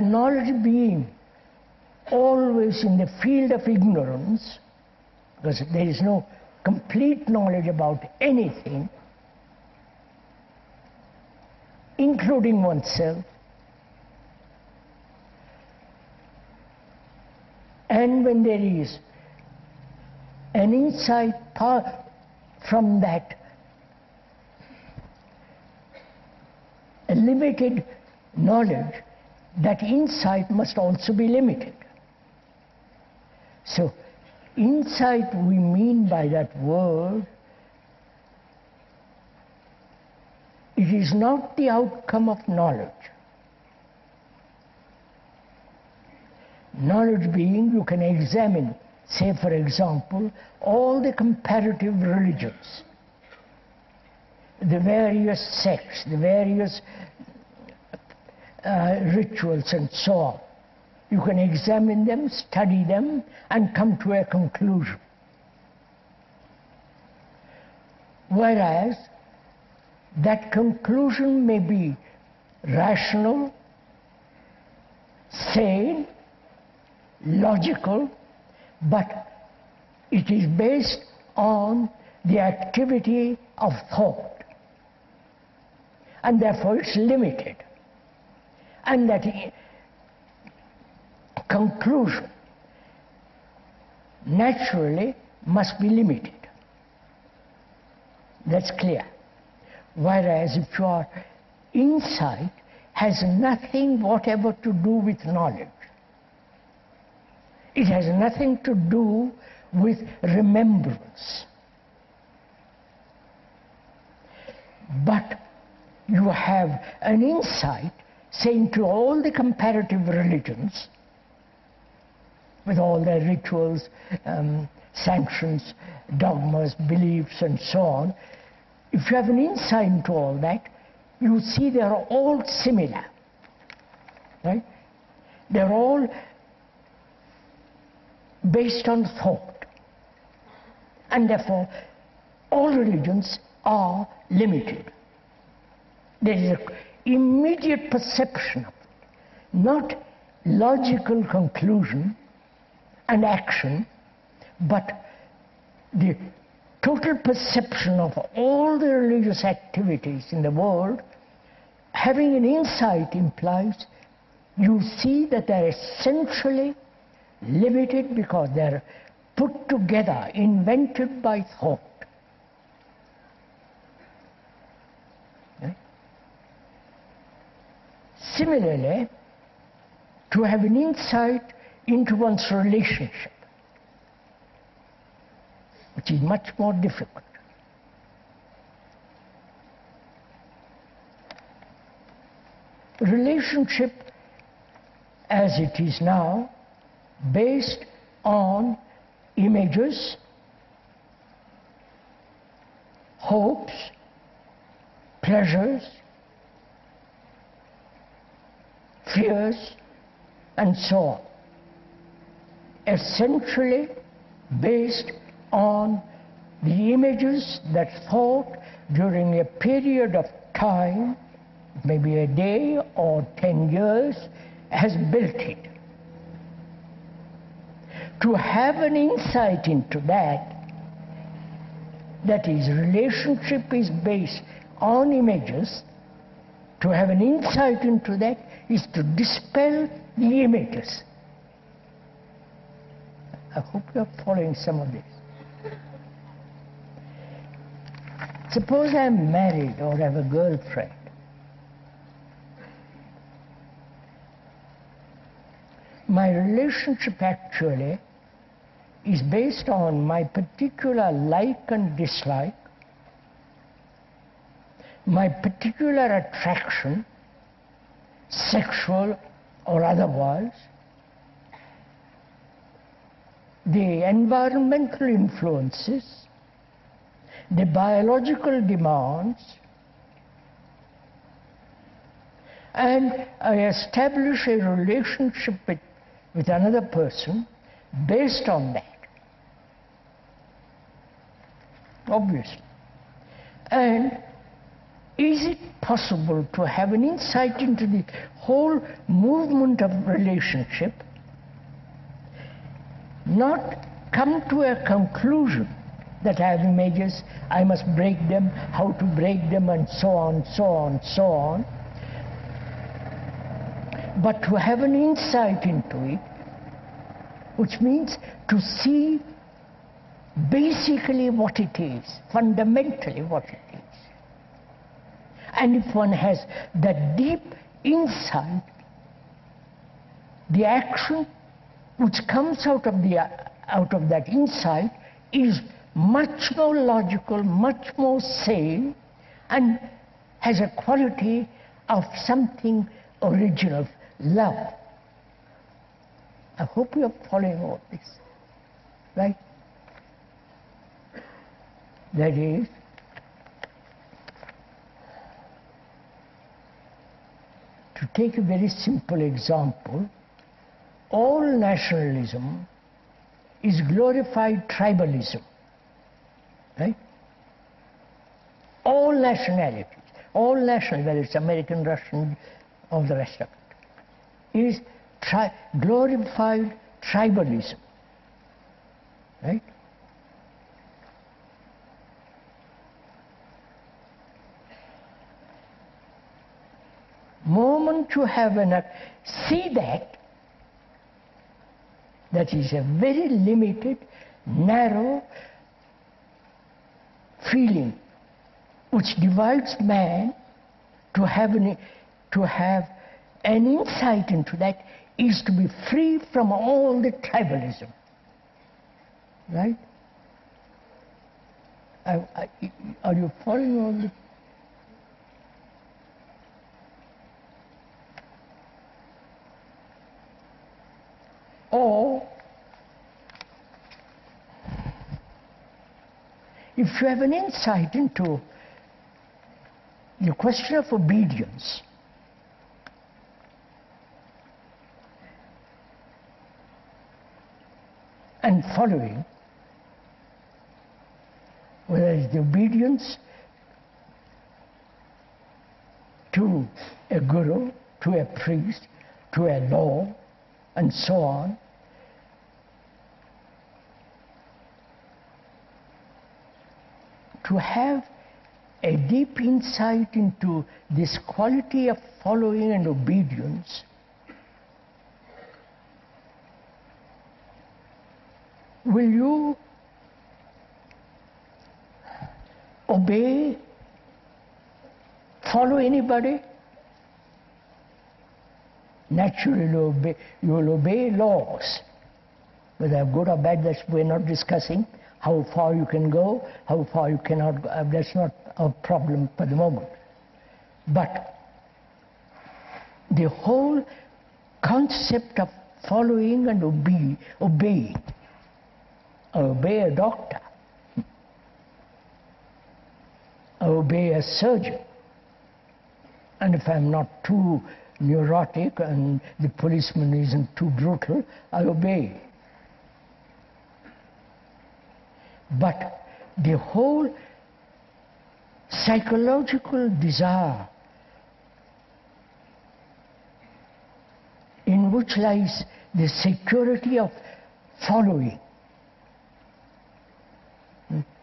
knowledge being always in the field of ignorance, because there is no complete knowledge about anything, including oneself, and when there is an insight from that, a limited knowledge, that insight must also be limited. So, insight we mean by that word, it is not the outcome of knowledge. Knowledge being, you can examine, say for example, all the comparative religions, the various sects, the various rituals and so on. You can examine them, study them, and come to a conclusion. Whereas, that conclusion may be rational, sane, logical, but it is based on the activity of thought, and therefore it's limited. And that conclusion naturally must be limited. That's clear. Whereas if your insight has nothing whatever to do with knowledge, it has nothing to do with remembrance, but you have an insight, say, into all the comparative religions, with all their rituals, sanctions, dogmas, beliefs, and so on. If you have an insight into all that, you see they are all similar, right? They're all based on thought, and therefore all religions are limited. There is an immediate perception of it, not logical conclusion and action, but the total perception of all the religious activities in the world. Having an insight implies you see that they're essentially limited because they're put together, invented by thought. Okay? Similarly, to have an insight into one's relationship, which is much more difficult. Relationship as it is now, based on images, hopes, pleasures, fears, and so on. Essentially based on the images that thought during a period of time, maybe a day or 10 years, has built it. To have an insight into that, that is, relationship is based on images, to have an insight into that is to dispel the images. I hope you are following some of this. Suppose I am married or have a girlfriend. My relationship actually is based on my particular like and dislike, my particular attraction, sexual or otherwise, the environmental influences, the biological demands, and I establish a relationship with another person based on that, obviously. And is it possible to have an insight into the whole movement of relationship, not come to a conclusion that I have images, I must break them, how to break them, and so on, so on, so on, but to have an insight into it, which means to see basically what it is, fundamentally what it is. And if one has that deep insight, the action which comes out of that insight is much more logical, much more sane, and has a quality of something original, love. I hope you are following all this, right? That is, to take a very simple example, all nationalism is glorified tribalism, right? All nationalities, whether it's American, Russian, all the rest of it, is glorified tribalism, right? Moment you have see that is a very limited, narrow feeling which divides man. To have an insight into that is to be free from all the tribalism, right? Are you following all this? Or if you have an insight into the question of obedience, and following, whether it's the obedience to a guru, to a priest, to a law, and so on, to have a deep insight into this quality of following and obedience will you follow anybody? Naturally, you will obey laws. Whether good or bad, we're not discussing. How far you can go, how far you cannot go, that's not a problem for the moment. But the whole concept of following and obeying. I obey a doctor. I obey a surgeon. And if I'm not too neurotic and the policeman isn't too brutal, I obey. But the whole psychological desire in which lies the security of following